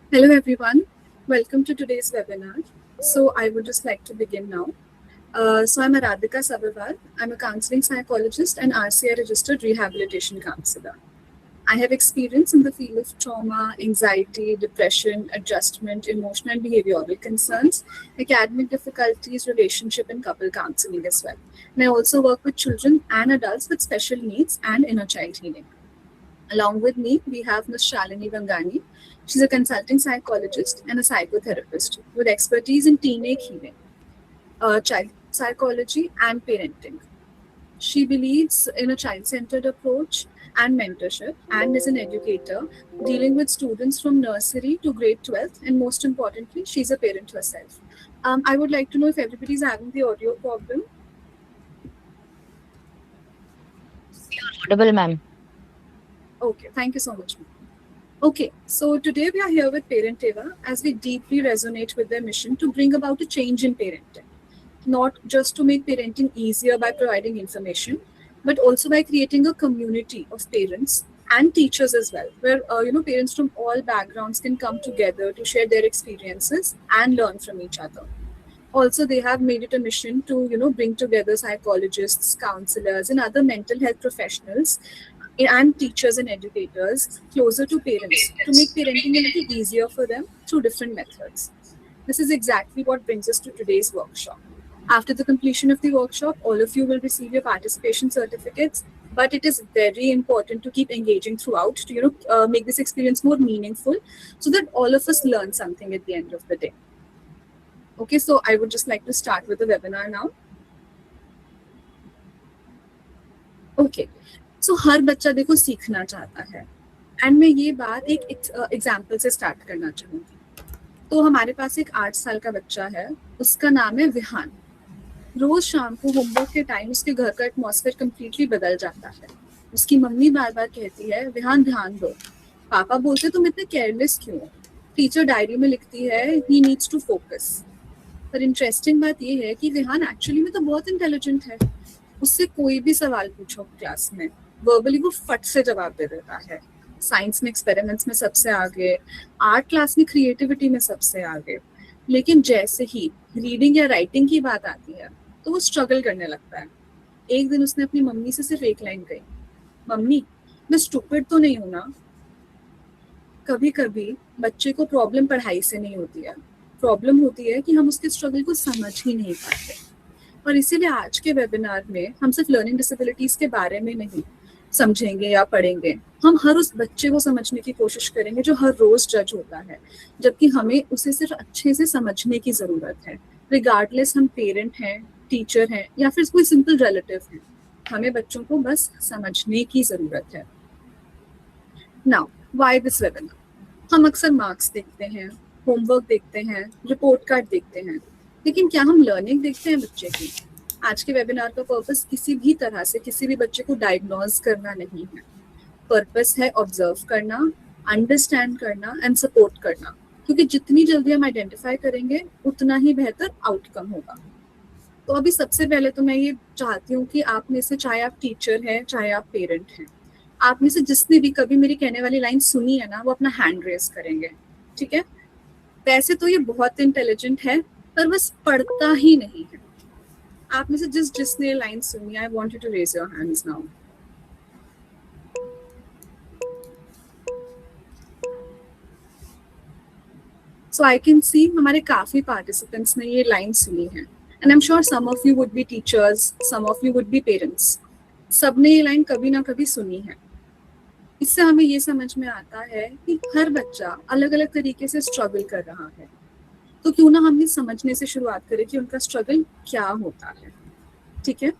Hello everyone, welcome to today's webinar. So I would just like to begin now. I'm Aradhika Sabharwal. I'm a counseling psychologist and RCI registered rehabilitation counselor. I have experience in the field of trauma, anxiety, depression, adjustment, emotional and behavioral concerns, academic difficulties, relationship and couple counseling as well. And I also work with children and adults with special needs and inner child healing. Along with me, we have Ms. Shalini Gangani. She's a consulting psychologist and a psychotherapist with expertise in teenage healing, child psychology, and parenting. She believes in a child centered approach and mentorship and is an educator dealing with students from nursery to grade 12th. And most importantly, she's a parent herself. I would like to know if everybody's having the audio problem. Audible, ma'am. Okay, thank you so much. Okay, so today we are here with Parent Eva as we deeply resonate with their mission to bring about a change in parenting. Not just to make parenting easier by providing information, but also by creating a community of parents and teachers as well, where parents from all backgrounds can come together to share their experiences and learn from each other. Also, they have made it a mission to bring together psychologists, counselors, and other mental health professionals and teachers and educators closer to parents to make parenting a little easier for them through different methods. This is exactly what brings us to today's workshop. After the completion of the workshop, all of you will receive your participation certificates, but it is very important to keep engaging throughout to make this experience more meaningful so that all of us learn something at the end of the day. Okay, so I would just like to start with the webinar now. Okay, सो हर बच्चा देखो सीखना चाहता है and मैं ये बात एक example से स्टार्ट करना चाहूँगी। तो हमारे पास एक 8 साल का बच्चा है, उसका नाम है विहान। रोज शाम को होमवर्क के टाइम उसके घर का एटमॉस्फेयर कम्प्लीटली बदल जाता है। उसकी मम्मी बार बार कहती है विहान ध्यान दो, पापा बोलते तुम इतने केयरलेस क्यों हो, टीचर डायरी में लिखती है ही नीड्स टू फोकस। पर इंटरेस्टिंग बात ये है कि विहान एक्चुअली में तो बहुत इंटेलिजेंट है। उससे कोई भी सवाल पूछो क्लास में, वर्बली वो फट से जवाब दे देता है। साइंस में एक्सपेरिमेंट्स में सबसे आगे, आर्ट क्लास में क्रिएटिविटी में सबसे आगे। लेकिन जैसे ही रीडिंग या राइटिंग की बात आती है तो वो स्ट्रगल करने लगता है। एक दिन उसने अपनी मम्मी से सिर्फ एक लाइन कही, मम्मी मैं स्टूपिड तो नहीं हूँ ना। कभी कभी बच्चे को प्रॉब्लम पढ़ाई से नहीं होती है, प्रॉब्लम होती है कि हम उसके स्ट्रगल को समझ ही नहीं पाते। और इसीलिए आज के वेबिनार में हम सिर्फ लर्निंग डिसेबिलिटीज के बारे में नहीं समझेंगे या पढ़ेंगे, हम हर उस बच्चे को समझने की कोशिश करेंगे जो हर रोज जज होता है, जबकि हमें उसे सिर्फ अच्छे से समझने की जरूरत है। रिगार्डलेस हम पेरेंट हैं, टीचर हैं या फिर कोई सिंपल रिलेटिव हैं, हमें बच्चों को बस समझने की जरूरत है। Now why this webinar? हम अक्सर मार्क्स देखते हैं, होमवर्क देखते हैं, रिपोर्ट कार्ड देखते हैं, लेकिन क्या हम लर्निंग देखते हैं बच्चे की? आज के वेबिनार का पर्पस किसी भी तरह से किसी भी बच्चे को डायग्नोज करना नहीं है। पर्पस है ऑब्जर्व करना, अंडरस्टैंड करना एंड सपोर्ट करना, क्योंकि जितनी जल्दी हम आइडेंटिफाई करेंगे उतना ही बेहतर आउटकम होगा। तो अभी सबसे पहले तो मैं ये चाहती हूँ कि आप में से, चाहे आप टीचर हैं चाहे आप पेरेंट हैं, आप में से जिसने भी कभी मेरी कहने वाली लाइन सुनी है ना, वो अपना हैंड रेज करेंगे, ठीक है? वैसे तो ये बहुत इंटेलिजेंट है पर बस पढ़ता ही नहीं है। आप में से जिसने लाइन सुनी, I want you to raise your hands now. So I can see हमारे काफी पार्टिसिपेंट्स ने ये लाइन सुनी है and I am sure some of you would be teachers, some of you would be parents. सबने ये line कभी ना कभी सुनी है। इससे हमें ये समझ में आता है कि हर बच्चा अलग अलग तरीके से स्ट्रगल कर रहा है, तो क्यों ना हम ये समझने से शुरुआत करें कि उनका स्ट्रगल क्या होता है, ठीक है?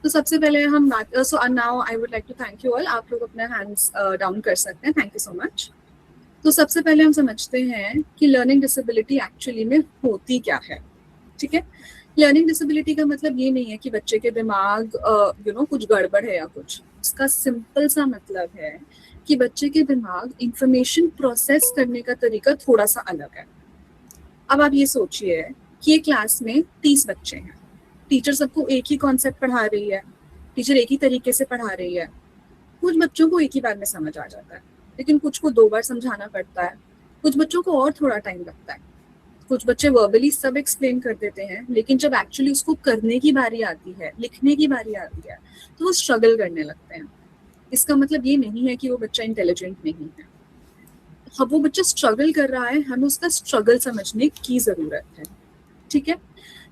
तो सबसे पहले हम बात, so now I would like to thank you all. आप लोग अपने हैंड्स डाउन कर सकते हैं, थैंक यू सो मच। तो सबसे पहले हम समझते हैं कि लर्निंग डिसेबिलिटी एक्चुअली में होती क्या है, ठीक है? लर्निंग डिसेबिलिटी का मतलब ये नहीं है कि बच्चे के दिमाग कुछ गड़बड़ है या कुछ। इसका सिंपल सा मतलब है कि बच्चे के दिमाग इंफॉर्मेशन प्रोसेस करने का तरीका थोड़ा सा अलग है। अब आप ये सोचिए कि एक क्लास में 30 बच्चे हैं, टीचर सबको एक ही कॉन्सेप्ट पढ़ा रही है, टीचर एक ही तरीके से पढ़ा रही है। कुछ बच्चों को एक ही बार में समझ आ जाता है, लेकिन कुछ को 2 बार समझाना पड़ता है, कुछ बच्चों को और थोड़ा टाइम लगता है। कुछ बच्चे वर्बली सब एक्सप्लेन कर देते हैं, लेकिन जब एक्चुअली उसको करने की बारी आती है, लिखने की बारी आती है, तो वो स्ट्रगल करने लगते हैं। इसका मतलब ये नहीं है कि वो बच्चा इंटेलिजेंट नहीं है। अब वो बच्चा स्ट्रगल कर रहा है, हमें उसका स्ट्रगल समझने की जरूरत है। ठीक है,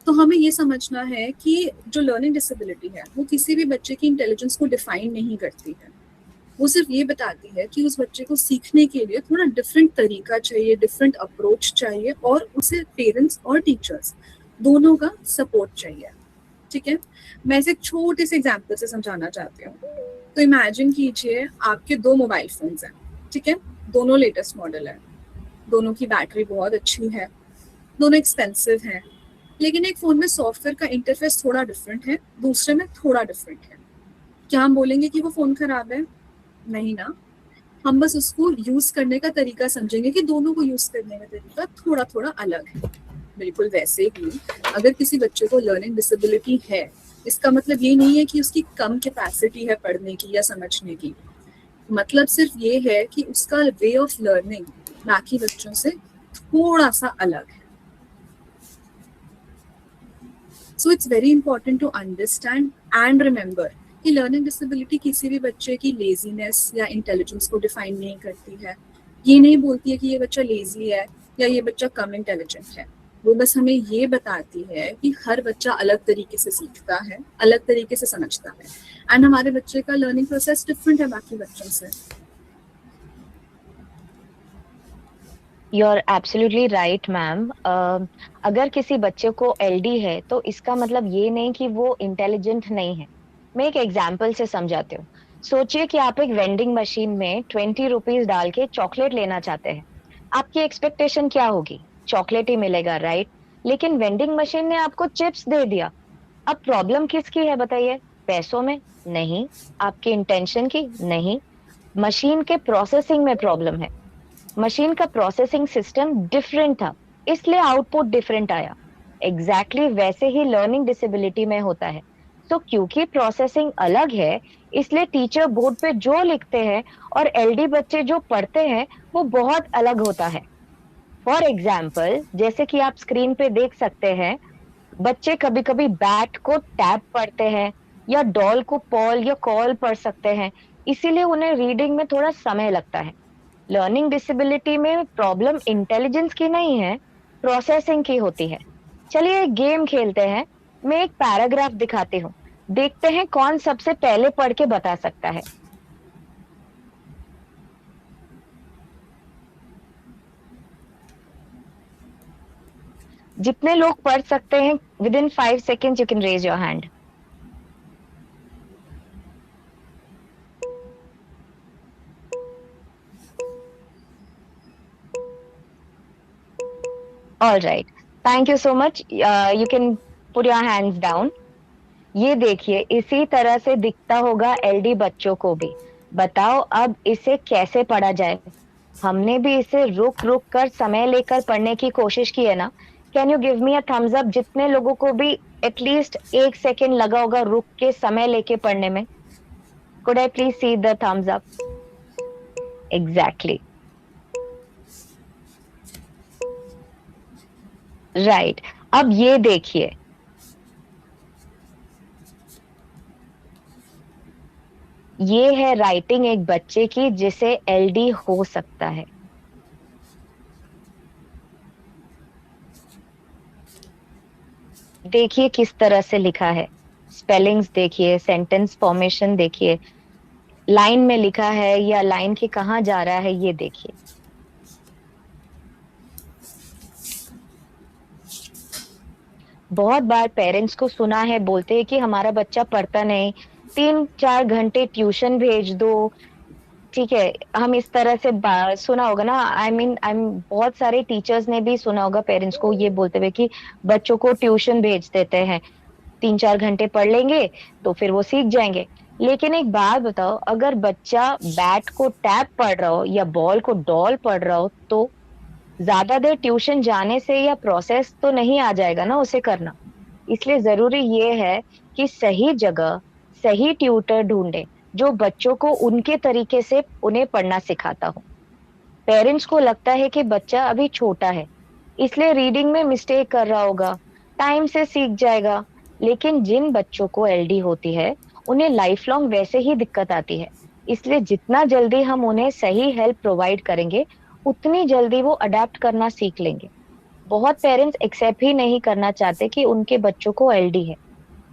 तो हमें ये समझना है कि जो लर्निंग डिसेबिलिटी है वो किसी भी बच्चे की इंटेलिजेंस को डिफाइन नहीं करती है। वो सिर्फ ये बताती है कि उस बच्चे को सीखने के लिए थोड़ा डिफरेंट तरीका चाहिए, डिफरेंट अप्रोच चाहिए, और उसे पेरेंट्स और टीचर्स दोनों का सपोर्ट चाहिए। ठीक है, मैं इसे एक छोटे से एग्जाम्पल से समझाना चाहती हूँ। तो इमेजिन कीजिए आपके दो मोबाइल फोन्स हैं। ठीक है, दोनों लेटेस्ट मॉडल है, दोनों की बैटरी बहुत अच्छी है, दोनों एक्सपेंसिव हैं, लेकिन एक फोन में सॉफ्टवेयर का इंटरफेस थोड़ा डिफरेंट है, दूसरे में थोड़ा डिफरेंट है। क्या हम बोलेंगे कि वो फोन खराब है? नहीं ना, हम बस उसको यूज करने का तरीका समझेंगे कि दोनों को यूज करने का तरीका थोड़ा थोड़ा अलग है। बिल्कुल वैसे ही अगर किसी बच्चे को लर्निंग डिसेबिलिटी है, इसका मतलब ये नहीं है कि उसकी कम कैपेसिटी है पढ़ने की या समझने की। मतलब सिर्फ ये है कि उसका वे ऑफ लर्निंग बाकी बच्चों से थोड़ा सा अलग है। So it's very important to understand and remember कि लर्निंग डिसेबिलिटी किसी भी बच्चे की लेजीनेस या इंटेलिजेंस को डिफाइन नहीं करती है। ये नहीं बोलती है कि ये बच्चा लेजी है या ये बच्चा कम इंटेलिजेंट है। वो बस हमें ये बताती है कि हर बच्चा अलग तरीके से सीखता है, अलग तरीके से समझता है, एंड हमारे बच्चे का लर्निंग प्रोसेस डिफरेंट है बाकी बच्चों से। You're absolutely right, ma'am. अगर किसी बच्चे को एलडी है तो इसका मतलब ये नहीं कि वो इंटेलिजेंट नहीं है। मैं एक एग्जाम्पल से समझाती हूँ। सोचिए कि आप एक वेंडिंग मशीन में 20 रुपीज डाल के चॉकलेट लेना चाहते हैं। आपकी एक्सपेक्टेशन क्या होगी? चॉकलेट ही मिलेगा, राइट? लेकिन वेंडिंग मशीन ने आपको चिप्स दे दिया। अब प्रॉब्लम किसकी है बताइए? पैसों में? नहीं। आपके इंटेंशन की? नहीं। मशीन के प्रोसेसिंग में प्रॉब्लम है। मशीन का प्रोसेसिंग सिस्टम डिफरेंट था, इसलिए आउटपुट डिफरेंट आया। एग्जैक्टली वैसे ही लर्निंग डिसेबिलिटी में होता है। तो क्योंकि प्रोसेसिंग अलग है, इसलिए टीचर बोर्ड पे जो लिखते हैं और एलडी बच्चे जो पढ़ते हैं वो बहुत अलग होता है। फॉर एग्जाम्पल, जैसे कि आप स्क्रीन पे देख सकते हैं, बच्चे कभी कभी बैट को टैप पढ़ते हैं या डॉल को पॉल या कॉल पढ़ सकते हैं, इसीलिए उन्हें रीडिंग में थोड़ा समय लगता है। लर्निंग डिसेबिलिटी में प्रॉब्लम इंटेलिजेंस की नहीं है, प्रोसेसिंग की होती है। चलिए एक गेम खेलते हैं। मैं एक पैराग्राफ दिखाती हूँ, देखते हैं कौन सबसे पहले पढ़ के बता सकता है। जितने लोग पढ़ सकते हैं, within 5 seconds you can raise your hand. All right, thank you so much. You can put your hands down. ये देखिए, इसी तरह से दिखता होगा एलडी बच्चों को भी। बताओ अब इसे कैसे पढ़ा जाए? हमने भी इसे रुक रुक कर समय लेकर पढ़ने की कोशिश की है ना। Can you give me a thumbs up जितने लोगों को भी एटलीस्ट 1 सेकेंड लगा होगा रुक के समय लेके पढ़ने में? Could I please see the thumbs up? Exactly, right. अब ये देखिए, ये है राइटिंग एक बच्चे की जिसे एलडी हो सकता है। देखिए किस तरह से लिखा है। स्पेलिंग्स देखिए, सेंटेंस फॉर्मेशन देखिए, लाइन में लिखा है या लाइन के कहाँ जा रहा है ये देखिए। बहुत बार पेरेंट्स को सुना है, बोलते हैं कि हमारा बच्चा पढ़ता नहीं, 3-4 घंटे ट्यूशन भेज दो। ठीक है, हम इस तरह से सुना होगा ना। आई मीन बहुत सारे टीचर्स ने भी सुना होगा पेरेंट्स को ये बोलते हुए कि बच्चों को ट्यूशन भेज देते हैं, 3-4 घंटे पढ़ लेंगे तो फिर वो सीख जाएंगे। लेकिन एक बात बताओ, अगर बच्चा बैट को टैप पढ़ रहा हो या बॉल को डॉल पढ़ रहा हो, तो ज्यादा देर ट्यूशन जाने से या प्रोसेस तो नहीं आ जाएगा ना उसे करना। इसलिए जरूरी ये है कि सही जगह सही ट्यूटर ढूंढे जो बच्चों को उनके तरीके से उन्हें पढ़ना सिखाता हो। पेरेंट्स को लगता है कि बच्चा अभी छोटा है, इसलिए रीडिंग में मिस्टेक कर रहा होगा, टाइम से सीख जाएगा। लेकिन जिन बच्चों को एलडी होती है, उन्हें लाइफ लॉन्ग वैसे ही दिक्कत आती है। इसलिए जितना जल्दी हम उन्हें सही हेल्प प्रोवाइड करेंगे, उतनी जल्दी वो अडेप्ट करना सीख लेंगे। बहुत पेरेंट्स एक्सेप्ट ही नहीं करना चाहते कि उनके बच्चों को एलडी है।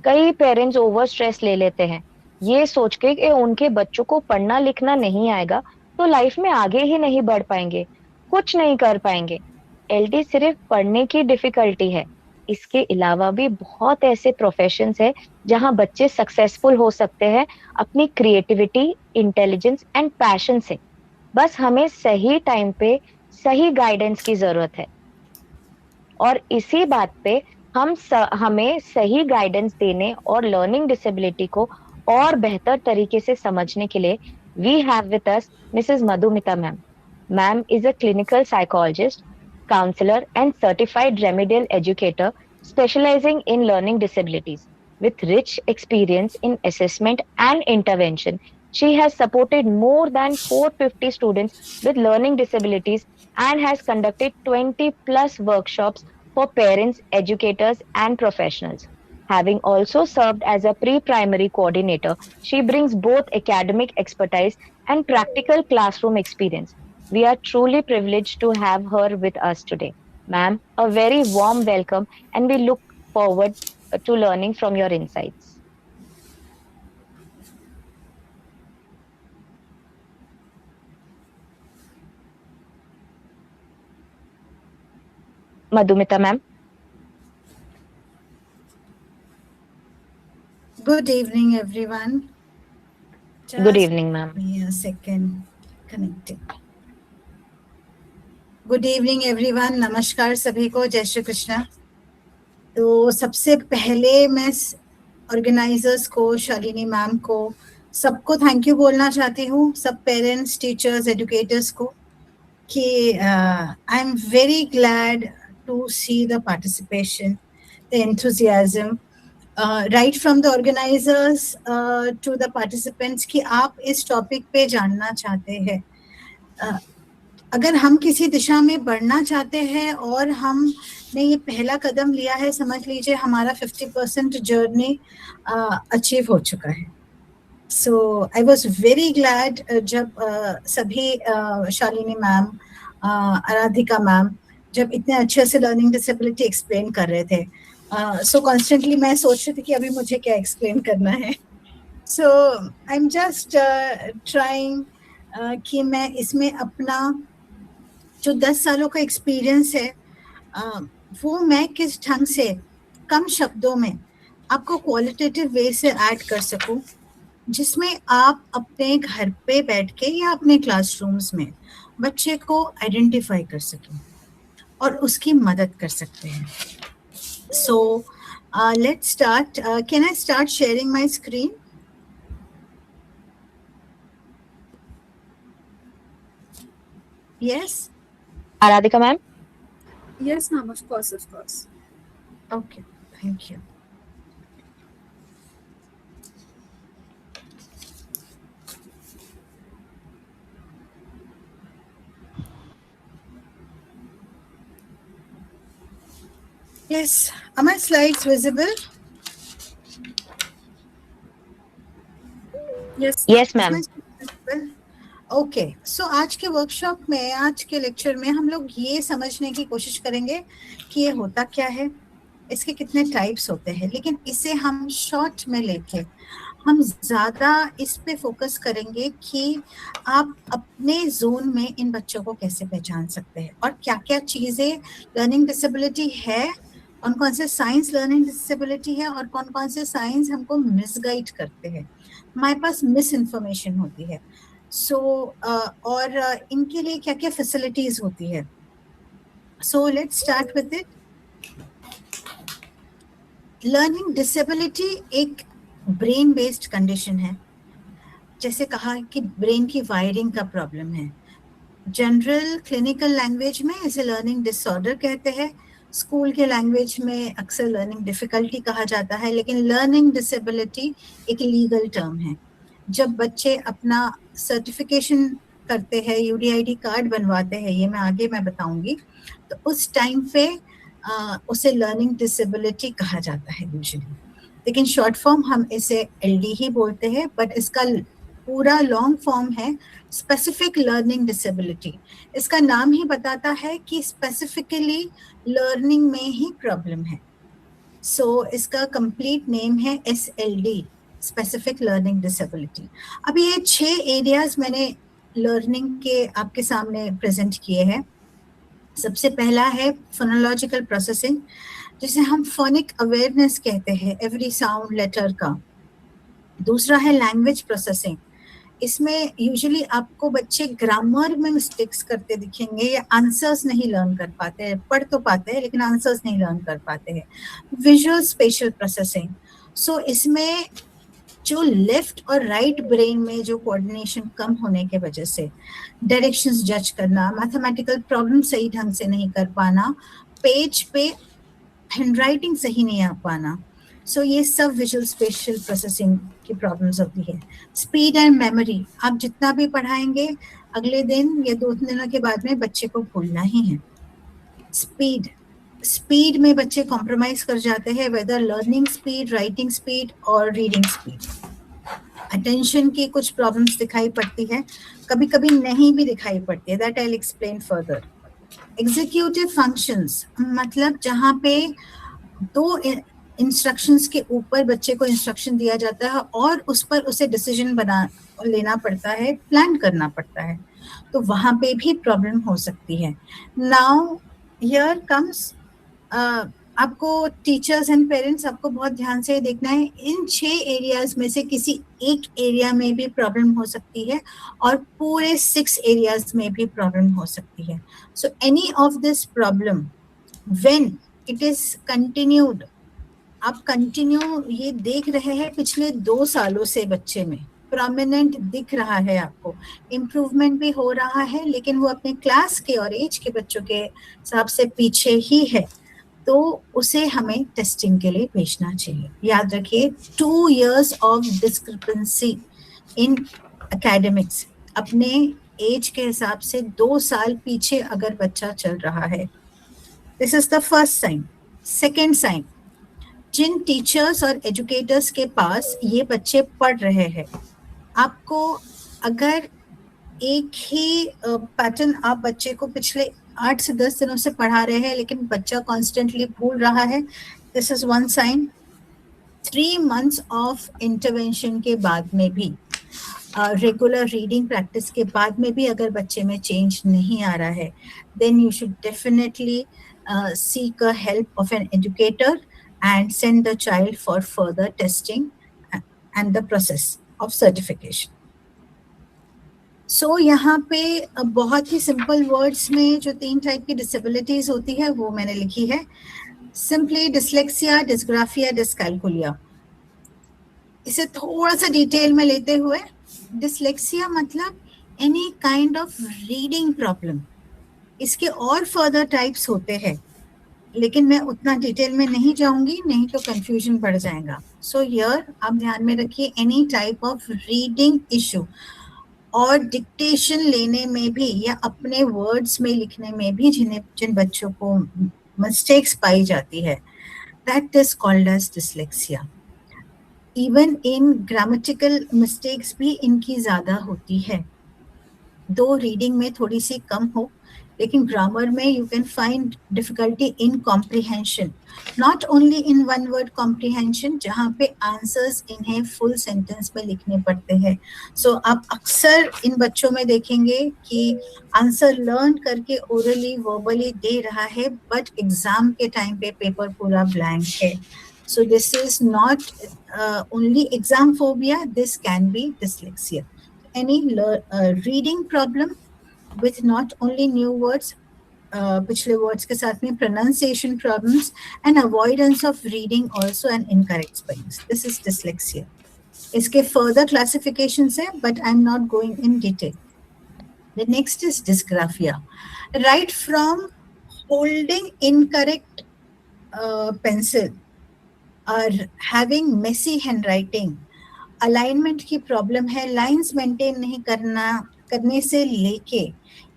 कई पेरेंट्स ओवर स्ट्रेस ले लेते हैं, ये सोच के कि उनके बच्चों को पढ़ना लिखना नहीं आएगा, तो लाइफ में आगे ही नहीं बढ़ पाएंगे, कुछ नहीं कर पाएंगे। एलडी सिर्फ पढ़ने की डिफिकल्टी है, इसके अलावा भी बहुत ऐसे प्रोफेशंस है जहां बच्चे सक्सेसफुल हो सकते हैं अपनी क्रिएटिविटी, इंटेलिजेंस एंड पैशन से। बस हमें सही टाइम पे सही गाइडेंस की जरूरत है। और इसी बात पे हमें सही गाइडेंस देने और लर्निंग डिसेबिलिटी को और बेहतर तरीके से समझने के लिए we have with us Mrs Madhumita ma'am. Ma'am is a clinical psychologist, counselor and certified remedial educator specializing in learning disabilities. With rich experience in assessment and intervention, she has supported more than 450 students with learning disabilities and has conducted 20 plus workshops for parents, educators, and professionals. Having also served as a pre-primary coordinator, she brings both academic expertise and practical classroom experience. We are truly privileged to have her with us today. Ma'am, a very warm welcome, and we look forward to learning from your insights. Madhumita ma'am. Good evening, everyone. Good evening, ma'am. Give me a second. Connecting. Good evening everyone, नमस्कार सभी को, जय श्री कृष्णा। तो सबसे पहले मैं organisers को, Shalini ma'am को, सबको थैंक यू बोलना चाहती हूँ, सब पेरेंट्स, टीचर्स, एजुकेटर्स को, कि I am very glad to see the participation, the enthusiasm, right from the organisers to the participants, कि आप इस टॉपिक पे जानना चाहते हैं। अगर हम किसी दिशा में बढ़ना चाहते हैं और हमने ये पहला कदम लिया है, समझ लीजिए हमारा 50% जर्नी अचीव हो चुका है। सो आई वॉज वेरी ग्लैड जब सभी शालिनी मैम, आराधिका मैम जब इतने अच्छे से लर्निंग डिसेबिलिटी एक्सप्लेन कर रहे थे। सो कॉन्स्टेंटली मैं सोच रही थी कि अभी मुझे क्या एक्सप्लेन करना है। सो आई एम जस्ट ट्राइंग कि मैं इसमें अपना जो 10 सालों का एक्सपीरियंस है, वो मैं किस ढंग से कम शब्दों में आपको क्वालिटेटिव वे से ऐड कर सकूं, जिसमें आप अपने घर पे बैठ के या अपने क्लासरूम्स में बच्चे को आइडेंटिफाई कर सकें और उसकी मदद कर सकते हैं। So let's start. Can I start sharing my screen? Yes Aradhika ma'am. Yes, ma'am, of course, of course. Okay, thank you. Yes, are my slides visible? Yes, Yes, ma'am. Okay, so आज के workshop में, आज के lecture में हम लोग ये समझने की कोशिश करेंगे कि ये होता क्या है, इसके कितने टाइप्स होते हैं, लेकिन इसे हम शॉर्ट में लेके हम ज़्यादा इस पे फोकस करेंगे कि आप अपने जोन में इन बच्चों को कैसे पहचान सकते हैं और क्या क्या चीज़ें लर्निंग डिसेबिलिटी है, कौन कौन से साइंस लर्निंग डिसेबिलिटी है और कौन कौन से साइंस हमको मिसगाइड करते हैं, हमारे पास मिस इन्फॉर्मेशन होती है। सो और इनके लिए क्या क्या फैसिलिटीज होती है। So let's start with it. Learning disability एक ब्रेन बेस्ड कंडीशन है, जैसे कहा कि ब्रेन की वायरिंग का प्रॉब्लम है। जनरल क्लिनिकल लैंग्वेज में इसे लर्निंग डिसऑर्डर कहते हैं, स्कूल के लैंग्वेज में अक्सर लर्निंग डिफिकल्टी कहा जाता है, लेकिन लर्निंग डिसेबिलिटी एक लीगल टर्म है। जब बच्चे अपना सर्टिफिकेशन करते हैं, UDID कार्ड बनवाते हैं, ये मैं बताऊंगी, तो उस टाइम पे उसे लर्निंग डिसेबिलिटी कहा जाता है यूजुअली, लेकिन शॉर्ट फॉर्म हम इसे LD ही बोलते हैं, बट इसका पूरा लॉन्ग फॉर्म है स्पेसिफिक लर्निंग डिसेबिलिटी। इसका नाम ही बताता है कि स्पेसिफिकली लर्निंग में ही प्रॉब्लम है। सो इसका कंप्लीट नेम है SLD, स्पेसिफिक लर्निंग डिसेबिलिटी। अब ये 6 एरियाज मैंने लर्निंग के आपके सामने प्रेजेंट किए हैं। सबसे पहला है फोनोलॉजिकल प्रोसेसिंग, जिसे हम फोनिक अवेयरनेस कहते हैं, एवरी साउंड लेटर का। दूसरा है लैंग्वेज प्रोसेसिंग, इसमें यूजुअली आपको बच्चे ग्रामर में मिस्टेक्स करते दिखेंगे या आंसर्स नहीं लर्न कर पाते हैं, पढ़ तो पाते हैं लेकिन आंसर्स नहीं लर्न कर पाते हैं। विजुअल स्पेशल प्रोसेसिंग, सो इसमें जो लेफ्ट और राइट ब्रेन में जो कोऑर्डिनेशन कम होने के वजह से डायरेक्शंस जज करना, मैथमेटिकल प्रॉब्लम सही ढंग से नहीं कर पाना, पेज पे हैंडराइटिंग सही नहीं आ पाना, सो ये सब विजुअल स्पेशल प्रोसेसिंग की प्रॉब्लम्स होती है। स्पीड एंड मेमोरी, आप जितना भी पढ़ाएंगे अगले दिन या 2 दिनों के बाद में बच्चे को भूलना ही है। स्पीड में बच्चे कॉम्प्रोमाइज कर जाते हैं, whether learning speed, writing speed और रीडिंग स्पीड। अटेंशन की कुछ प्रॉब्लम्स दिखाई पड़ती है, कभी कभी नहीं भी दिखाई पड़ती है, that I will explain further. Executive functions, मतलब जहाँ पे 2 इंस्ट्रक्शंस के ऊपर बच्चे को इंस्ट्रक्शन दिया जाता है और उस पर उसे डिसीजन लेना पड़ता है, प्लान करना पड़ता है, तो वहाँ पे भी प्रॉब्लम हो सकती है। नाउ हियर कम्स, आपको टीचर्स एंड पेरेंट्स आपको बहुत ध्यान से देखना है, इन 6 एरियाज में से किसी एक एरिया में भी प्रॉब्लम हो सकती है और पूरे 6 एरियाज में भी प्रॉब्लम हो सकती है। So any of this problem when it is continued, आप कंटिन्यू ये देख रहे हैं पिछले 2 सालों से बच्चे में प्रोमिनेंट दिख रहा है, आपको इम्प्रूवमेंट भी हो रहा है, लेकिन वो अपने क्लास के और एज के बच्चों के हिसाब से पीछे ही है, तो उसे हमें टेस्टिंग के लिए भेजना चाहिए। याद रखिए 2 years of discrepancy in academics, अपने एज के हिसाब से 2 साल पीछे अगर बच्चा चल रहा है, this is the first sign. Second sign, जिन टीचर्स और एजुकेटर्स के पास ये बच्चे पढ़ रहे हैं, आपको अगर एक ही पैटर्न आप बच्चे को पिछले 8 से 10 दिनों से पढ़ा रहे हैं लेकिन बच्चा कॉन्स्टेंटली भूल रहा है, this is one sine. 3 months of intervention के बाद में भी, रेगुलर रीडिंग प्रैक्टिस के बाद में भी अगर बच्चे में चेंज नहीं आ रहा है, then you should definitely seek a help of an educator and send the child for further testing and the process of certification. So यहाँ पे बहुत ही सिंपल वर्ड्स में जो 3 टाइप की डिसेबिलिटीज होती है वो मैंने लिखी है। Simply dyslexia, dysgraphia, dyscalculia. इसे थोड़ा सा डिटेल में लेते हुए, डिसलेक्सिया मतलब any kind of reading problem. इसके और फर्दर टाइप्स होते हैं, लेकिन मैं उतना डिटेल में नहीं जाऊंगी, नहीं तो कंफ्यूजन बढ़ जाएगा। सो हियर आप ध्यान में रखिए, any type of reading issue और डिक्टेशन लेने में भी या अपने वर्ड्स में लिखने में भी जिन बच्चों को मिस्टेक्स पाई जाती है, that is called as dyslexia. Even in grammatical mistakes भी इनकी ज़्यादा होती है, दो रीडिंग में थोड़ी सी कम हो, लेकिन ग्रामर में you can find difficulty in comprehension, not only in one word comprehension, जहाँ पे आंसर्स इन्हें फुल सेंटेंस में लिखने पड़ते हैं। सो आप अक्सर इन बच्चों में देखेंगे कि आंसर लर्न करके ओरली वर्बली दे रहा है, बट एग्जाम के टाइम पे पेपर पूरा ब्लैंक है। So this is not only exam phobia, this can be dyslexia. Any reading problem with not only new words, पिछले words के साथ में pronunciation problems and avoidance of reading also and incorrect spellings. This is dyslexia. इसके further classifications है, but I'm not going in detail. The next is dysgraphia. Right from holding incorrect pencil, और having Messi handwriting, alignment की problem है, lines maintain नहीं करना करने से लेके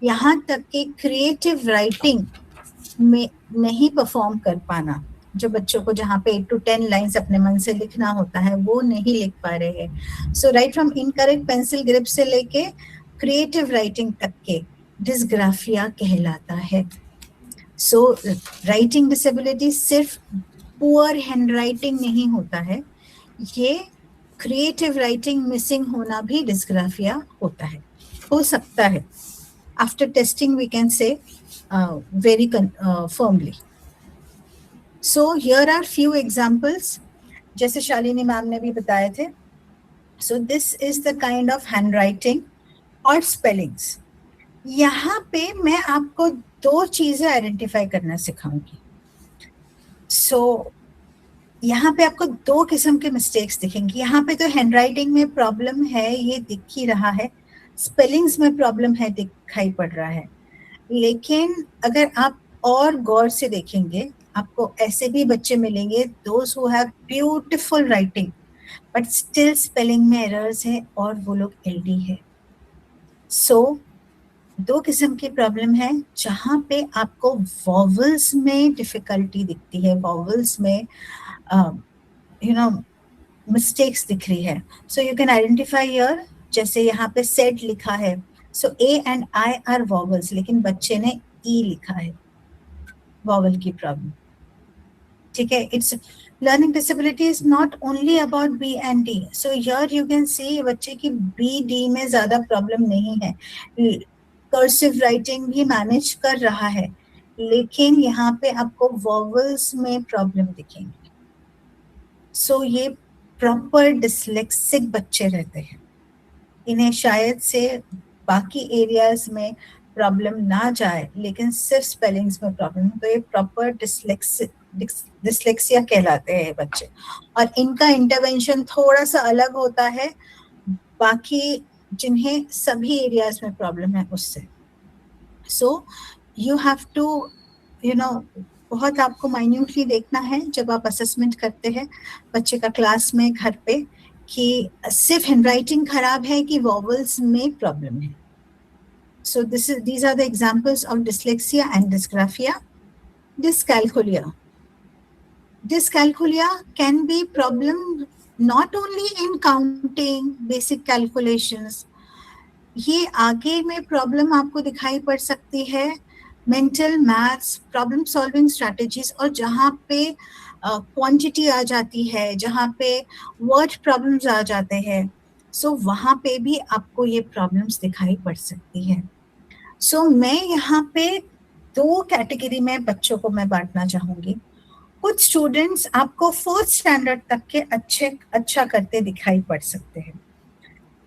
यहाँ तक कि क्रिएटिव राइटिंग में नहीं परफॉर्म कर पाना, जो बच्चों को जहाँ पे 8 to 10 लाइंस अपने मन से लिखना होता है वो नहीं लिख पा रहे हैं। So right from incorrect pencil grip से लेके क्रिएटिव राइटिंग तक के डिस्ग्राफिया कहलाता है। सो राइटिंग डिसेबिलिटी सिर्फ पुअर हैंड राइटिंग नहीं होता है, ये क्रिएटिव राइटिंग मिसिंग होना भी डिस्ग्राफिया होता है, हो सकता है। After testing we can say very firmly. So here are few examples, जैसे शालिनी मैम ने भी बताए थे. So this is the kind of handwriting और spellings. यहाँ पे मैं आपको दो चीजें आइडेंटिफाई करना सिखाऊंगी. So यहाँ पे आपको दो किस्म के मिस्टेक्स दिखेंगी. यहाँ पे तो हैंडराइटिंग में प्रॉब्लम है, ये दिख ही रहा है. स्पेलिंग्स में प्रॉब्लम है, दिखाई पड़ रहा है. लेकिन अगर आप और गौर से देखेंगे, आपको ऐसे भी बच्चे मिलेंगे those who have beautiful writing but still spelling में एरर्स है और वो लोग एलडी है. सो दो किस्म की प्रॉब्लम है. जहाँ पे आपको वॉवल्स में डिफिकल्टी दिखती है, वॉवल्स में मिस्टेक्स दिख रही है. So you can identify here, जैसे यहाँ पे सेड लिखा है. So A and I are vowels, लेकिन बच्चे ने E लिखा है, vowel की प्रॉब्लम. ठीक है. It's learning disability is not only about B and D. So here you can see बच्चे की B D में ज़्यादा प्रॉब्लम नहीं है. कर्सिव राइटिंग भी मैनेज कर रहा है, लेकिन यहाँ पे आपको वॉवल्स में प्रॉब्लम दिखेंगे. So ये प्रॉपर डिसलेक्सिक बच्चे रहते हैं. इन्हें शायद से बाकी एरियाज में प्रॉब्लम ना जाए, लेकिन सिर्फ स्पेलिंग्स में प्रॉब्लम, तो ये प्रॉपर डिसलेक्सिया कहलाते हैं बच्चे. और इनका इंटरवेंशन थोड़ा सा अलग होता है बाकी जिन्हें सभी एरियाज में प्रॉब्लम है उससे. सो यू हैव टू बहुत आपको माइन्यूटली देखना है जब आप असेसमेंट करते हैं बच्चे का क्लास में, घर पे, कि सिर्फ हैंडराइटिंग खराब है कि वॉवल्स में प्रॉब्लम है. सो these are the examples of dyslexia and dysgraphia. Dyscalculia. Dyscalculia can be problem not only in counting, basic calculations. ये आगे में प्रॉब्लम आपको दिखाई पड़ सकती है mental maths, problem solving strategies, और जहाँ पे क्वांटिटी आ जाती है, जहाँ पे वर्ड प्रॉब्लम्स आ जाते हैं, सो वहाँ पे भी आपको ये प्रॉब्लम्स दिखाई पड़ सकती है. सो मैं यहाँ पे दो कैटेगरी में बच्चों को मैं बांटना चाहूँगी. कुछ स्टूडेंट्स आपको 4th स्टैंडर्ड तक के अच्छा करते दिखाई पड़ सकते हैं,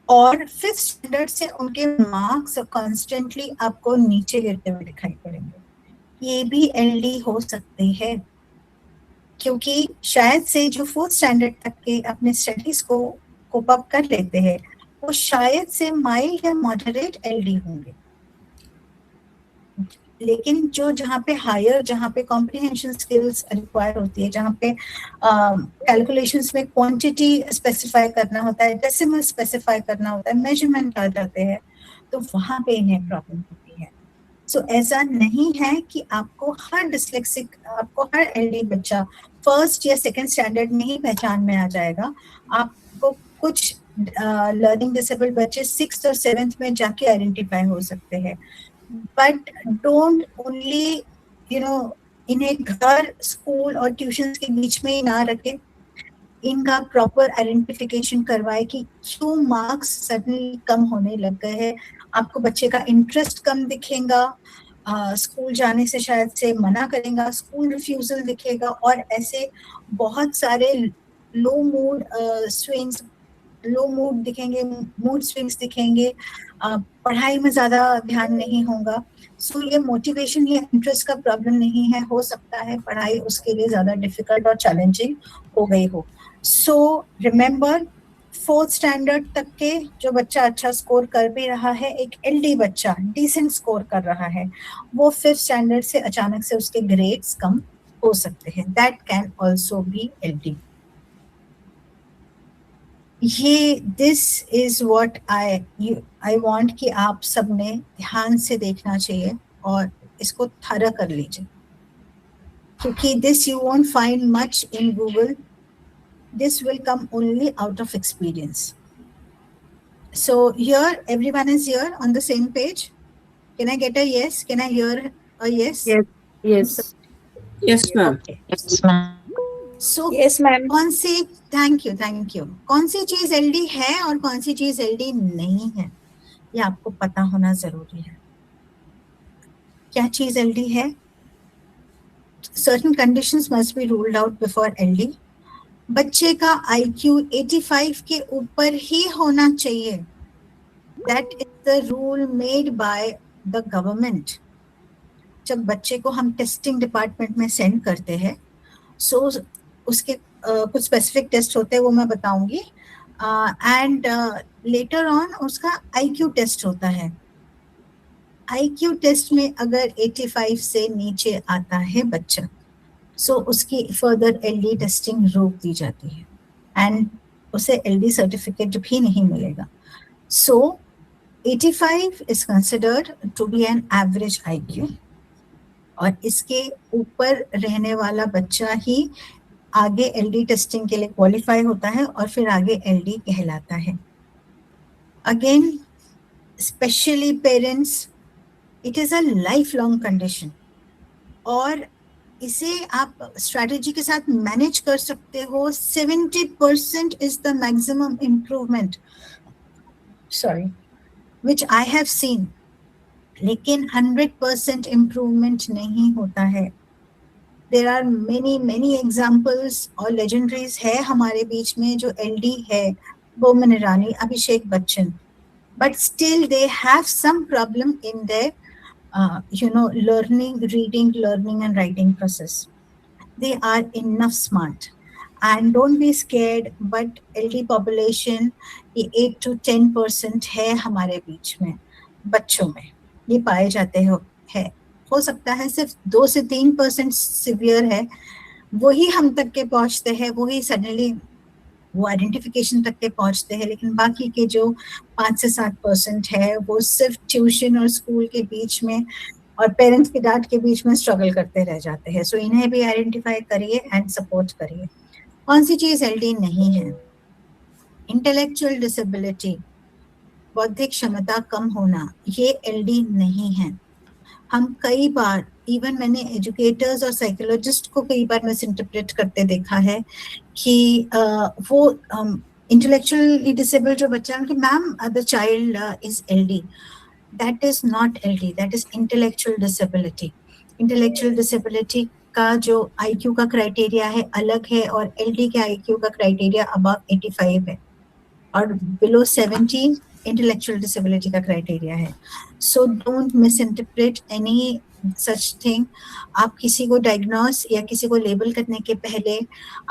और 5th स्टैंडर्ड से उनके मार्क्स कॉन्स्टेंटली आपको नीचे गिरते हुए दिखाई पड़ेंगे. ये भी एलडी हो सकते हैं, क्योंकि शायद से जो 4th स्टैंडर्ड तक के अपने स्टडीज को कोप अप कर लेते हैं वो शायद से माइल्ड या मॉडरेट एलडी होंगे. लेकिन जो जहाँ पे हायर, जहाँ पे कॉम्प्रिहेंशन स्किल्स रिक्वायर होती है, जहाँ पे कैलकुलेशंस में क्वांटिटी स्पेसिफाई करना होता है, डेसिमल स्पेसिफाई करना होता है, मेजरमेंट आ जाते हैं, तो वहाँ पे इन्हें प्रॉब्लम होती है. सो ऐसा नहीं है कि आपको हर डिसलेक्सिक, आपको हर एलडी बच्चा 1st या 2nd स्टैंडर्ड में ही पहचान में आ जाएगा. आपको कुछ लर्निंग डिसेबल्ड बच्चे 6th और 7th में जाके आइडेंटिफाई हो सकते हैं. बट डोंट ओनली इन्हें घर, स्कूल और ट्यूशन के बीच में ही ना रखें. इनका प्रॉपर आइडेंटिफिकेशन करवाए कि क्यों मार्क्स सडनली कम होने लग गए हैं. आपको बच्चे का इंटरेस्ट कम दिखेगा, स्कूल जाने से शायद से मना करेगा, स्कूल रिफ्यूजल दिखेगा, और ऐसे बहुत सारे लो मूड स्विंग्स, लो मूड दिखेंगे, मूड स्विंग्स दिखेंगे, पढ़ाई में ज़्यादा ध्यान नहीं होगा. सो ये मोटिवेशन या इंटरेस्ट का प्रॉब्लम नहीं है, हो सकता है पढ़ाई उसके लिए ज़्यादा डिफिकल्ट और चैलेंजिंग हो गई हो. सो रिमेंबर, 4th स्टैंडर्ड तक के जो बच्चा अच्छा स्कोर कर भी रहा है, एक एलडी बच्चा डिसेंट स्कोर कर रहा है, वो 5th स्टैंडर्ड से अचानक से उसके ग्रेड्स कम हो सकते हैं. That can also be LD. ये this is what I want कि आप सबने ध्यान से देखना चाहिए और इसको थरा कर लीजिए, क्योंकि this you won't find much in Google. This will come only out of experience. So here everyone is here on the same page. Can I get a yes? Can I hear a yes? Yes. Yes. Yes, ma'am. Okay. Yes, ma'am. So Yes, ma'am. कौन सी, thank you, कौन सी चीज LD है और कौन सी चीज LD नहीं है, ये आपको पता होना जरूरी है. क्या चीज एलडी है? Certain conditions must be ruled out before LD. बच्चे का IQ 85 के ऊपर ही होना चाहिए. That is the rule made by the government. जब बच्चे को हम टेस्टिंग डिपार्टमेंट में सेंड करते हैं, सो उसके कुछ स्पेसिफिक टेस्ट होते हैं, वो मैं बताऊंगी. एंड लेटर ऑन उसका IQ टेस्ट होता है. IQ टेस्ट में अगर 85 से नीचे आता है बच्चा, सो उसकी फर्दर LD टेस्टिंग रोक दी जाती है एंड उसे LD सर्टिफिकेट भी नहीं मिलेगा. So 85 is considered to be an average IQ, और इसके ऊपर रहने वाला बच्चा ही आगे LD टेस्टिंग के लिए क्वालिफाई होता है और फिर आगे LD कहलाता है. Again, specially parents, it is a life long condition और इसे आप स्ट्रैटेजी के साथ मैनेज कर सकते हो. 70% is the maximum improvement, sorry, which I have seen. लेकिन 100% इम्प्रूवमेंट नहीं होता है. देर आर मेनी एग्जाम्पल्स और लेजेंडरीज है हमारे बीच में जो LD है, Boman Irani, Abhishek Bachchan, but still they have some problem in their learning, reading, learning and writing process. They are enough smart. And don't be scared, but LD population ये 8 to 10% है हमारे बीच में, बच्चों में ये पाए जाते हो सकता है सिर्फ 2 से 3% सिवियर है, वही हम तक के पहुंचते हैं, वही सडनली वो आइडेंटिफिकेशन तक के पहुंचते हैं. लेकिन बाकी के जो 5 से 7% है वो सिर्फ ट्यूशन और स्कूल के बीच में और पेरेंट्स की डांट के बीच में स्ट्रगल करते रह जाते हैं. सो इन्हें भी आइडेंटिफाई करिए एंड सपोर्ट करिए. कौन सी चीज LD नहीं है? इंटेलेक्चुअल डिसेबिलिटी, बौद्धिक क्षमता कम होना, ये LD नहीं है. हम कई बार, इवन मैंने एजुकेटर्स और साइकोलॉजिस्ट को कई बार मिस इंटरप्रेट करते देखा है कि वो इंटेलेक्चुअली डिसेबल्ड जो बच्चा है कि ma'am the child is LD. That is not LD, that is intellectual disability. Intellectual disability का जो IQ का क्राइटेरिया है अलग है और LD के IQ का क्राइटेरिया अबव 85 है और बिलो 70 इंटेलेक्चुअल डिसेबिलिटी का क्राइटेरिया है. So don't miss interpret any such thing. आप किसी को डायग्नोस या किसी को लेबल करने के पहले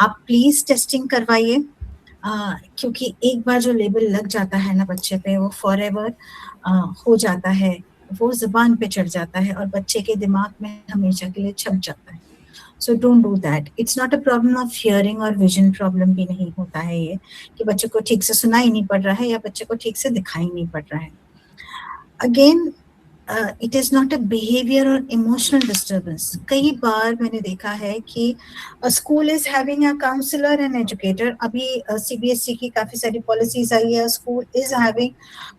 आप प्लीज टेस्टिंग करवाइए, क्योंकि एक बार जो लेबल लग जाता है ना बच्चे पे, वो फॉरएवर हो जाता है, वो जुबान पे चढ़ जाता है और बच्चे के दिमाग में हमेशा के लिए छप जाता है. So don't do that. It's not a problem of hearing और विजन प्रॉब्लम भी नहीं होता है ये कि बच्चे को ठीक से सुनाई नहीं पड़ रहा है या बच्चे को ठीक से दिखाई नहीं पड़ रहा है. Again, it is not a behaviour और इमोशनल डिस्टर्बेंस. कई बार मैंने देखा है कि school is having a counsellor and educator. अभी CBSE की काफी सारी पॉलिसीज आई है, school is having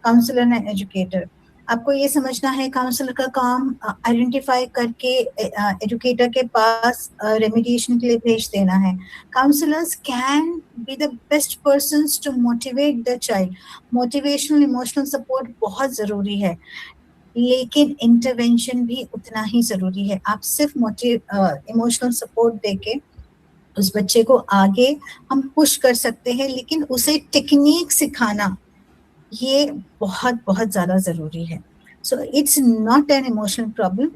counsellor and educator. आपको ये समझना है काउंसलर का काम आइडेंटिफाई करके एजुकेटर के पास रेमेडिएशन के लिए भेज देना है. Counsellors can be the best persons to motivate the child. Motivational emotional support बहुत जरूरी है, लेकिन इंटरवेंशन भी उतना ही जरूरी है. आप सिर्फ इमोशनल सपोर्ट देके उस बच्चे को आगे हम पुश कर सकते हैं, लेकिन उसे टेक्निक सिखाना ये बहुत बहुत ज्यादा जरूरी है. So it's not an emotional problem,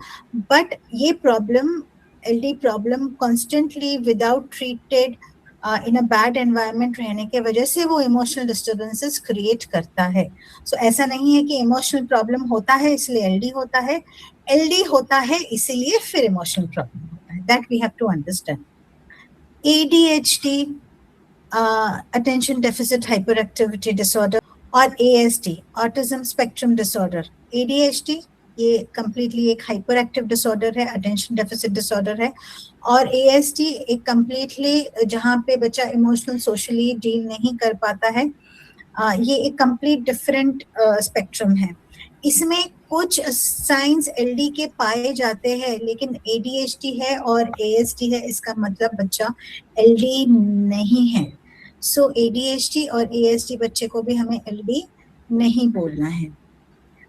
but ये problem, LD problem, constantly without treated in a bad environment रहने के वजह से वो इमोशनल डिस्टर्बेंसेस क्रिएट करता है. सो ऐसा नहीं है कि इमोशनल प्रॉब्लम होता है इसलिए LD होता है, LD होता है इसीलिए फिर इमोशनल प्रॉब्लम होता है. That we have to understand. ADHD attention deficit hyper activity disorder, और ASD autism spectrum disorder. ADHD ये कम्प्लीटली एक हाइपर एक्टिव डिसऑर्डर है, अटेंशन डेफिसिट डिसऑर्डर है, और ASD एक कम्प्लीटली जहाँ पे बच्चा इमोशनल सोशली डील नहीं कर पाता है, ये एक कंप्लीट डिफरेंट स्पेक्ट्रम है। इसमें कुछ साइंस LD के पाए जाते हैं, लेकिन ADHD है और ASD है, इसका मतलब बच्चा LD नहीं है। सो ADHD और ASD बच्चे को भी हमें LD नहीं बोलना है।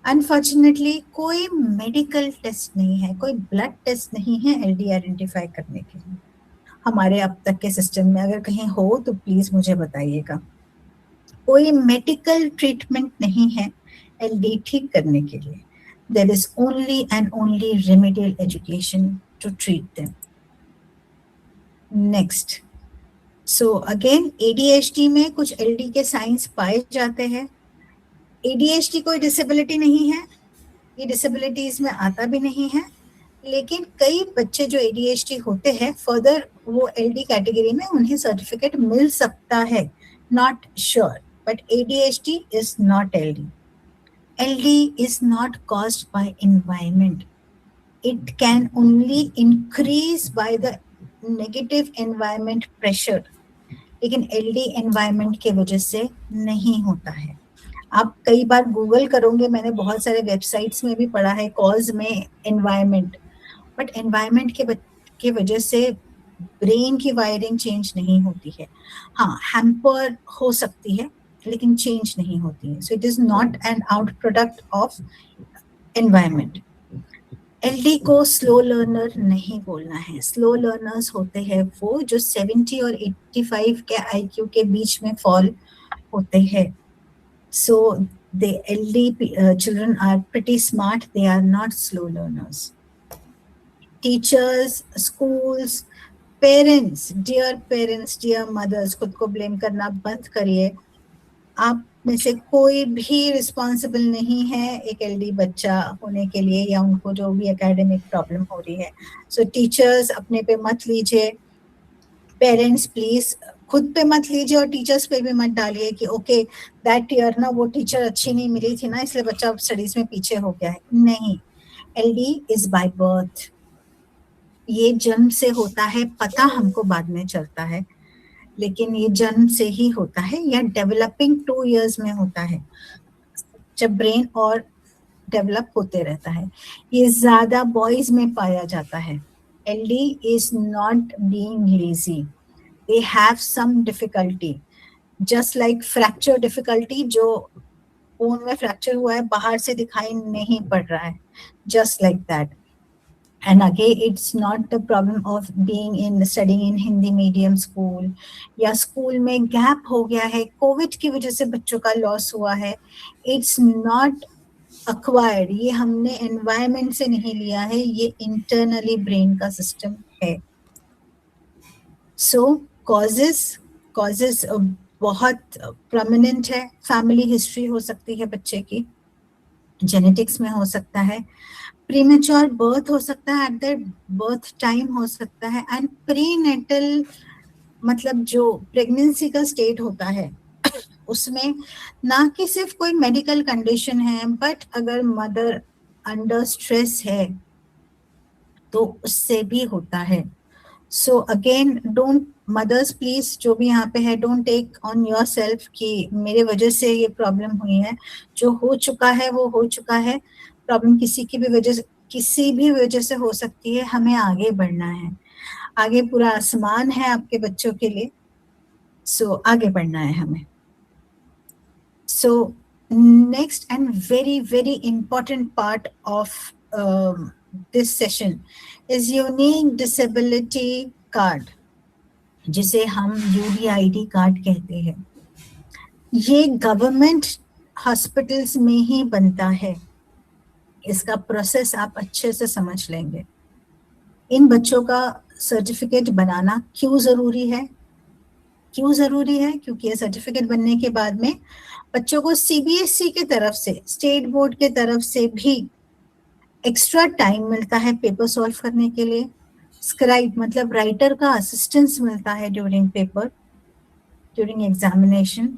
अनफॉर्चुनेटली कोई मेडिकल टेस्ट नहीं है, कोई ब्लड टेस्ट नहीं है LD आइडेंटिफाई करने के लिए हमारे अब तक के सिस्टम में। अगर कहीं हो तो प्लीज मुझे बताइएगा। कोई मेडिकल ट्रीटमेंट नहीं है LD ठीक करने के लिए। There is only and only remedial education to treat them. Next. So again ADHD में कुछ LD के साइंस पाए जाते हैं। ADHD कोई डिसेबिलिटी नहीं है, ये डिसेबिलिटीज में आता भी नहीं है, लेकिन कई बच्चे जो ADHD होते हैं फर्दर वो LD कैटेगरी में उन्हें सर्टिफिकेट मिल सकता है, not sure, but ADHD is not LD. LD is not caused by environment. It can only increase by the negative environment pressure. लेकिन LD environment के वजह से नहीं होता है। आप कई बार गूगल करोगे, मैंने बहुत सारे वेबसाइट्स में भी पढ़ा है कॉज में एनवायरनमेंट, बट एनवायरनमेंट के वजह से ब्रेन की वायरिंग चेंज नहीं होती है। हाँ, हैम्पर हो सकती है लेकिन चेंज नहीं होती है। So it is not an out product of environment. LD को स्लो लर्नर नहीं बोलना है। स्लो लर्नर्स होते हैं वो जो 70 और 85 के IQ के बीच में फॉल होते हैं। So the LD children are pretty smart, they are not slow learners. Teachers, schools, parents, dear mothers, खुद को ब्लेम करना बंद करिए। आप में से कोई भी रिस्पॉन्सिबल नहीं है एक LD बच्चा होने के लिए या उनको जो भी एकेडमिक प्रॉब्लम हो रही है। सो टीचर्स अपने पे मत लीजिए, पेरेंट्स प्लीज खुद पे मत लीजिए और टीचर्स पे भी मत डालिए कि ओके दैट ईयर ना वो टीचर अच्छी नहीं मिली थी ना इसलिए बच्चा स्टडीज में पीछे हो गया है। नहीं, LD इज बाय बर्थ, ये जन्म से होता है, पता हमको बाद में चलता है, लेकिन ये जन्म से ही होता है या डेवलपिंग 2 years में होता है जब ब्रेन और डेवलप होते रहता है। ये ज्यादा बॉयज में पाया जाता है। LD is not being lazy. They have some difficulty. Just like fracture difficulty, जो बोन में फ्रैक्चर हुआ है बाहर से दिखाई नहीं पड़ रहा है, just like that. And again, it's not the problem of being in studying in Hindi medium school या स्कूल में गैप हो गया है, कोविड की वजह से बच्चों का लॉस हुआ है। It's not acquired, ये हमने एनवायरनमेंट से नहीं लिया है, ये इंटरनली ब्रेन का सिस्टम है। सो कॉजेस बहुत प्रोमिनेंट है। फैमिली हिस्ट्री हो सकती है बच्चे की, जेनेटिक्स में हो सकता है, प्रीमेच्योर बर्थ हो सकता है, एट द बर्थ टाइम हो सकता है, एंड प्रीनेटल मतलब जो प्रेगनेंसी का स्टेट होता है उसमें ना कि सिर्फ कोई मेडिकल कंडीशन है, बट अगर मदर अंडर स्ट्रेस है तो उससे भी होता है। So again don't, mothers please जो भी यहाँ पे है, don't take on yourself कि मेरे वजह से ये प्रॉब्लम हुई है। जो हो चुका है वो हो चुका है। प्रॉब्लम किसी भी वजह से हो सकती है। हमें आगे बढ़ना है, आगे पूरा आसमान है आपके बच्चों के लिए। सो आगे बढ़ना है हमें। So next and very important part of this session is unique disability card, जिसे हम UDID कार्ड कहते हैं। ये गवर्नमेंट हॉस्पिटल्स में ही बनता है, इसका प्रोसेस आप अच्छे से समझ लेंगे। इन बच्चों का सर्टिफिकेट बनाना क्यों जरूरी है? क्योंकि ये सर्टिफिकेट बनने के बाद में बच्चों को CBSE की तरफ से, स्टेट बोर्ड के तरफ से भी एक्स्ट्रा टाइम मिलता है पेपर सॉल्व करने के लिए। स्क्राइब मतलब राइटर का असिस्टेंस मिलता है ड्यूरिंग पेपर, ड्यूरिंग एग्जामिनेशन,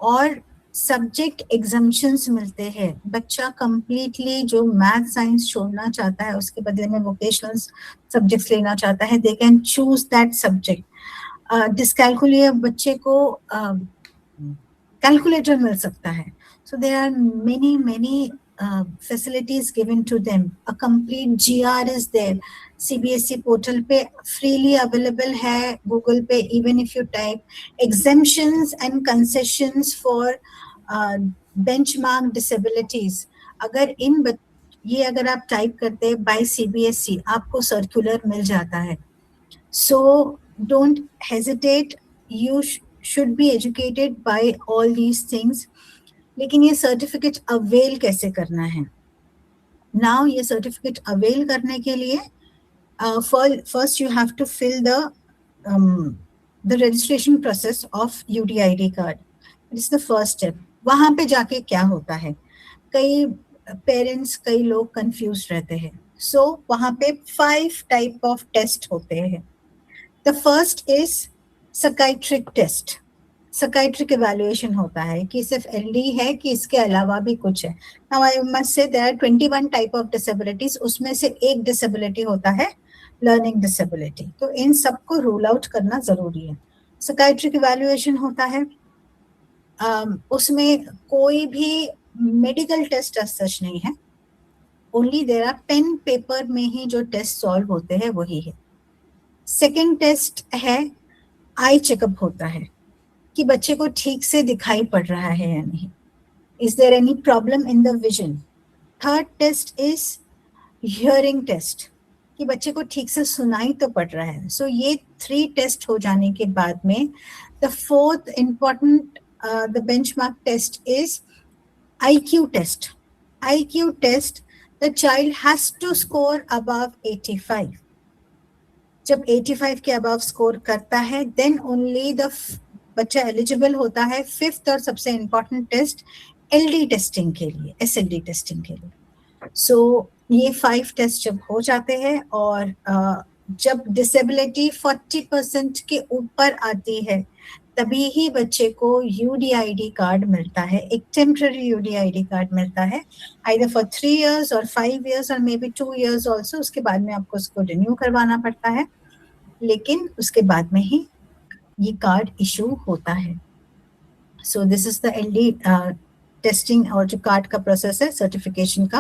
और सब्जेक्ट एग्जम्पशंस मिलते हैं. बच्चा कंप्लीटली जो मैथ साइंस छोड़ना चाहता है, उसके बदले में वोकेशनल सब्जेक्ट्स लेना चाहता है, they can choose that subject. Dyscalculic बच्चे को कैलकुलेटर मिल सकता है. So there are many facilities given to them. A complete GR is there. CBSE portal पे freely available है, Google पे even if you type exemptions and concessions for benchmark disabilities. अगर ये अगर आप टाइप करते हैं by CBSE, आपको सर्कुलर मिल जाता है. So don't hesitate. You should be educated by all these things. लेकिन ये सर्टिफिकेट अवेल कैसे करना है? नाउ ये सर्टिफिकेट अवेल करने के लिए first you have to fill the registration process of UDID card. It's the first step. वहां पे जाके क्या होता है, कई पेरेंट्स, कई लोग कंफ्यूज रहते हैं. सो वहां पे 5 टाइप ऑफ टेस्ट होते हैं. The first is psychiatric test. Psychiatric evaluation होता है कि सिर्फ LD है कि इसके अलावा भी कुछ है. Now I must say there are 21 type of disabilities. उसमें से एक डिसेबिलिटी होता है लर्निंग डिसेबिलिटी. तो इन सबको रूल आउट करना जरूरी है. साइकियाट्रिक इवैल्यूएशन होता है, उसमें कोई भी मेडिकल टेस्ट सच नहीं है. Only there are pen paper में ही जो टेस्ट सॉल्व होते हैं वही है. सेकेंड टेस्ट है आई चेकअप होता है कि बच्चे को ठीक से दिखाई पड़ रहा है या नहीं. Is there any problem in the vision. Third test is hearing test कि बच्चे को ठीक से सुनाई तो पड़ रहा है. सो ये 3 टेस्ट हो जाने के बाद में the fourth important the benchmark test is IQ test. IQ test the child has to score above 85. जब 85 के अबव स्कोर करता है देन ओनली द बच्चा एलिजिबल होता है फिफ्थ और सबसे इम्पोर्टेंट टेस्ट LD टेस्टिंग के लिए, SLD टेस्टिंग के लिए. सो ये 5 टेस्ट जब हो जाते हैं और जब डिसेबिलिटी 40% के ऊपर आती है तभी ही बच्चे को UDID कार्ड मिलता है. एक टेम्पररी UDID कार्ड मिलता है either for 3 years or 5 years or maybe 2 years also. उसके बाद में आपको उसको रिन्यू करवाना पड़ता है, लेकिन उसके बाद में ही ये कार्ड इशू होता है. So this is the LD testing और जो कार्ड का प्रोसेस है सर्टिफिकेशन का.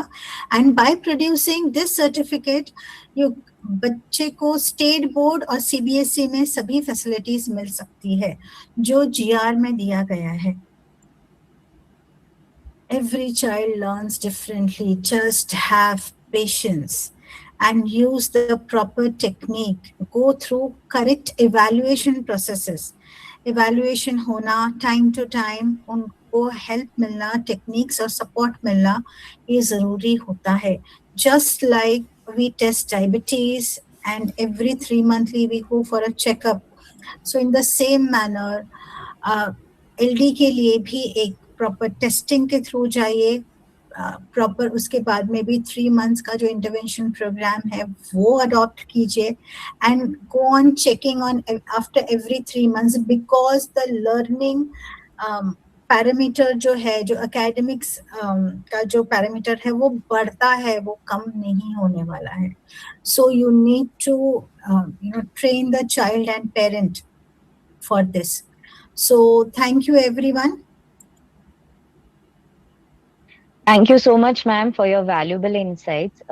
And by producing this certificate बच्चे को स्टेट बोर्ड और CBSE में सभी फैसिलिटीज मिल सकती है जो GR में दिया गया है. Every child learns differently. Just have patience and use the proper technique. Go through correct evaluation processes. Evaluation होना time to time, उनको help मिलना, techniques और support मिलना ये ज़रूरी होता है. Just like we test diabetes and every 3 monthly we go for a checkup. So in the same manner, LD के लिए भी एक प्रॉपर टेस्टिंग के थ्रू जाइए, प्रॉपर उसके बाद में भी 3 months का जो इंटरवेंशन प्रोग्राम है वो अडॉप्ट कीजिए and go on checking on after every 3 months because the learning parameter जो है, जो एकेडमिक्स का जो पैरामीटर है वो बढ़ता है, वो कम नहीं होने वाला है. So you need to train the child and parent for this. So thank you everyone. Thank you so much, ma'am, for your valuable insights.